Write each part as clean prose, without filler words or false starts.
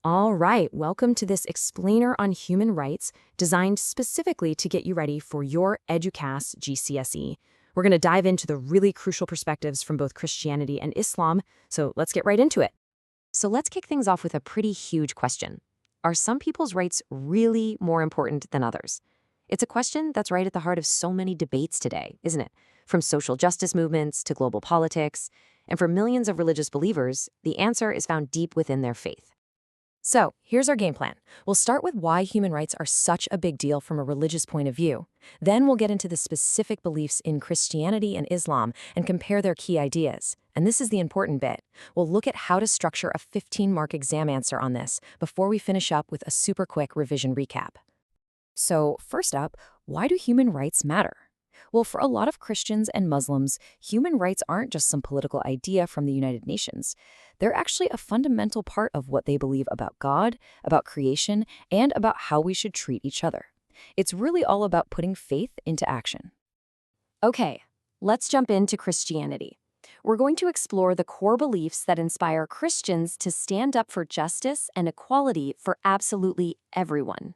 All right, welcome to this explainer on human rights designed specifically to get you ready for your Eduqas GCSE. We're going to dive into the really crucial perspectives from both Christianity and Islam, so let's get right into it. So let's kick things off with a pretty huge question. Are some people's rights really more important than others? It's a question that's right at the heart of so many debates today, isn't it? From social justice movements to global politics. And for millions of religious believers, the answer is found deep within their faith. So, here's our game plan. We'll start with why human rights are such a big deal from a religious point of view. Then we'll get into the specific beliefs in Christianity and Islam and compare their key ideas. And this is the important bit. We'll look at how to structure a 15-mark exam answer on this before we finish up with a super quick revision recap. So, first up, why do human rights matter? Well, for a lot of Christians and Muslims, human rights aren't just some political idea from the United Nations. They're actually a fundamental part of what they believe about God, about creation, and about how we should treat each other. It's really all about putting faith into action. Okay, let's jump into Christianity. We're going to explore the core beliefs that inspire Christians to stand up for justice and equality for absolutely everyone.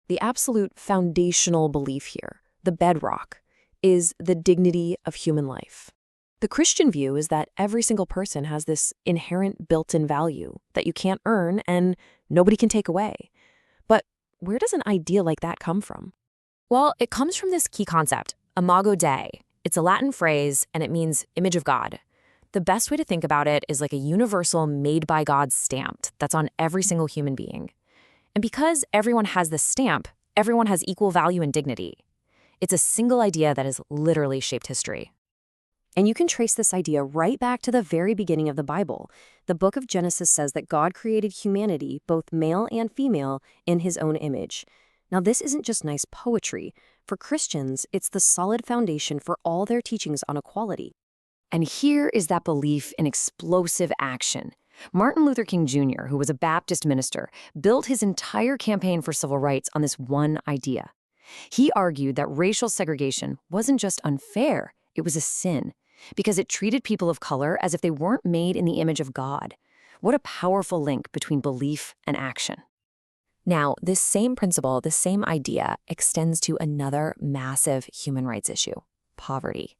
The absolute foundational belief here, the bedrock, is the dignity of human life. The Christian view is that every single person has this inherent built-in value that you can't earn and nobody can take away. But where does an idea like that come from? Well, it comes from this key concept, imago Dei. It's a Latin phrase and it means image of God. The best way to think about it is like a universal made by God stamp that's on every single human being. And because everyone has this stamp, everyone has equal value and dignity. It's a single idea that has literally shaped history. And you can trace this idea right back to the very beginning of the Bible. The book of Genesis says that God created humanity, both male and female, in his own image. Now, this isn't just nice poetry. For Christians, it's the solid foundation for all their teachings on equality. And here is that belief in explosive action. Martin Luther King Jr., who was a Baptist minister, built his entire campaign for civil rights on this one idea. He argued that racial segregation wasn't just unfair, it was a sin, because it treated people of color as if they weren't made in the image of God. What a powerful link between belief and action. Now, this same principle, this same idea, extends to another massive human rights issue, poverty.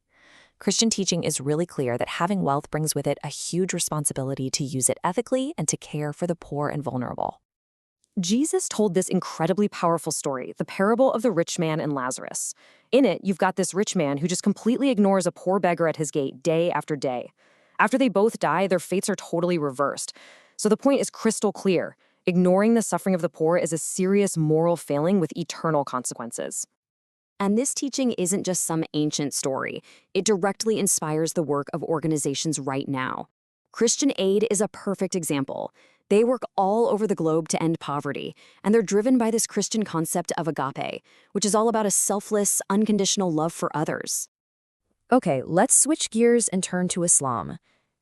Christian teaching is really clear that having wealth brings with it a huge responsibility to use it ethically and to care for the poor and vulnerable. Jesus told this incredibly powerful story, the parable of the rich man and Lazarus. In it, you've got this rich man who just completely ignores a poor beggar at his gate day after day. After they both die, their fates are totally reversed. So the point is crystal clear. Ignoring the suffering of the poor is a serious moral failing with eternal consequences. And this teaching isn't just some ancient story. It directly inspires the work of organizations right now. Christian Aid is a perfect example. They work all over the globe to end poverty, and they're driven by this Christian concept of agape, which is all about a selfless, unconditional love for others. Okay, let's switch gears and turn to Islam.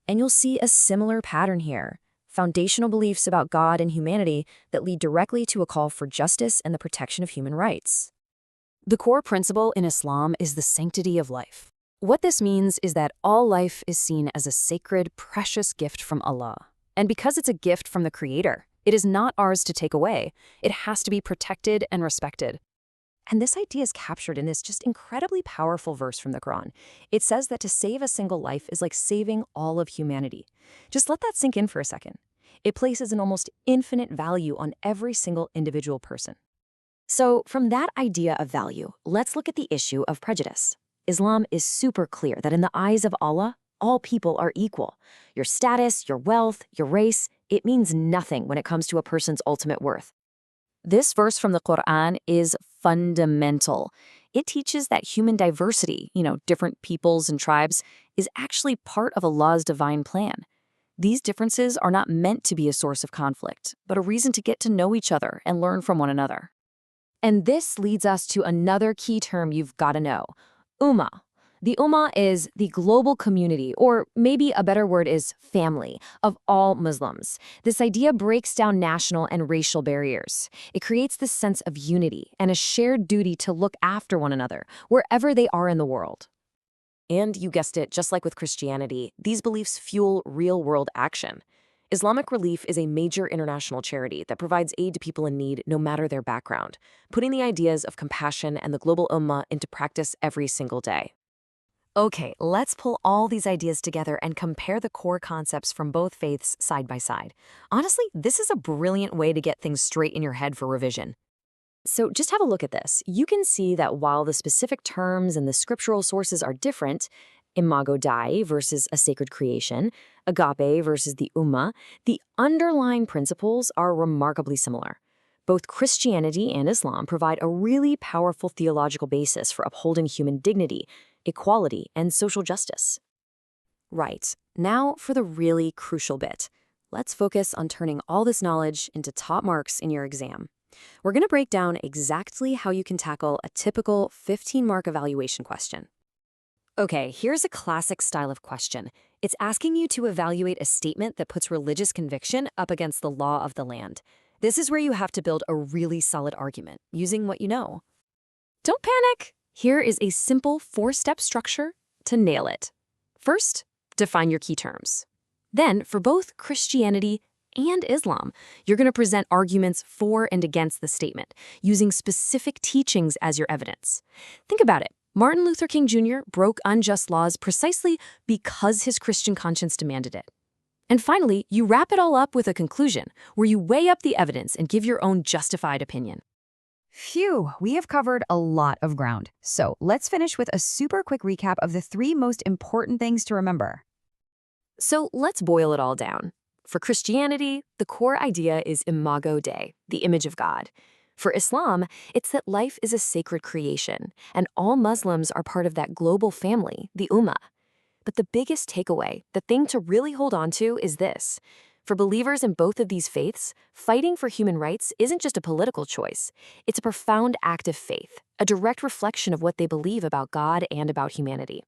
And you'll see a similar pattern here. Foundational beliefs about God and humanity that lead directly to a call for justice and the protection of human rights. The core principle in Islam is the sanctity of life. What this means is that all life is seen as a sacred, precious gift from Allah. And because it's a gift from the Creator, it is not ours to take away. It has to be protected and respected. And this idea is captured in this just incredibly powerful verse from the Quran. It says that to save a single life is like saving all of humanity. Just let that sink in for a second. It places an almost infinite value on every single individual person. So from that idea of value, let's look at the issue of prejudice. Islam is super clear that in the eyes of Allah, all people are equal. Your status, your wealth, your race, it means nothing when it comes to a person's ultimate worth. This verse from the Quran is fundamental. It teaches that human diversity, different peoples and tribes, is actually part of Allah's divine plan. These differences are not meant to be a source of conflict, but a reason to get to know each other and learn from one another. And this leads us to another key term you've got to know, Ummah. The Ummah is the global community, or maybe a better word is family, of all Muslims. This idea breaks down national and racial barriers. It creates this sense of unity and a shared duty to look after one another, wherever they are in the world. And you guessed it, just like with Christianity, these beliefs fuel real-world action. Islamic Relief is a major international charity that provides aid to people in need no matter their background, putting the ideas of compassion and the global ummah into practice every single day. Okay, let's pull all these ideas together and compare the core concepts from both faiths side by side. Honestly, this is a brilliant way to get things straight in your head for revision. So just have a look at this. You can see that while the specific terms and the scriptural sources are different, Imago Dei versus a sacred creation, agape versus the ummah, the underlying principles are remarkably similar. Both Christianity and Islam provide a really powerful theological basis for upholding human dignity, equality, and social justice. Right, now for the really crucial bit. Let's focus on turning all this knowledge into top marks in your exam. We're going to break down exactly how you can tackle a typical 15-mark evaluation question. Okay, here's a classic style of question. It's asking you to evaluate a statement that puts religious conviction up against the law of the land. This is where you have to build a really solid argument, using what you know. Don't panic! Here is a simple 4-step structure to nail it. First, define your key terms. Then, for both Christianity and Islam, you're going to present arguments for and against the statement, using specific teachings as your evidence. Think about it. Martin Luther King Jr. broke unjust laws precisely because his Christian conscience demanded it. And finally, you wrap it all up with a conclusion, where you weigh up the evidence and give your own justified opinion. Phew, we have covered a lot of ground. So let's finish with a super quick recap of the 3 most important things to remember. So let's boil it all down. For Christianity, the core idea is Imago Dei, the image of God. For Islam, it's that life is a sacred creation, and all Muslims are part of that global family, the Ummah. But the biggest takeaway, the thing to really hold on to, is this. For believers in both of these faiths, fighting for human rights isn't just a political choice. It's a profound act of faith, a direct reflection of what they believe about God and about humanity.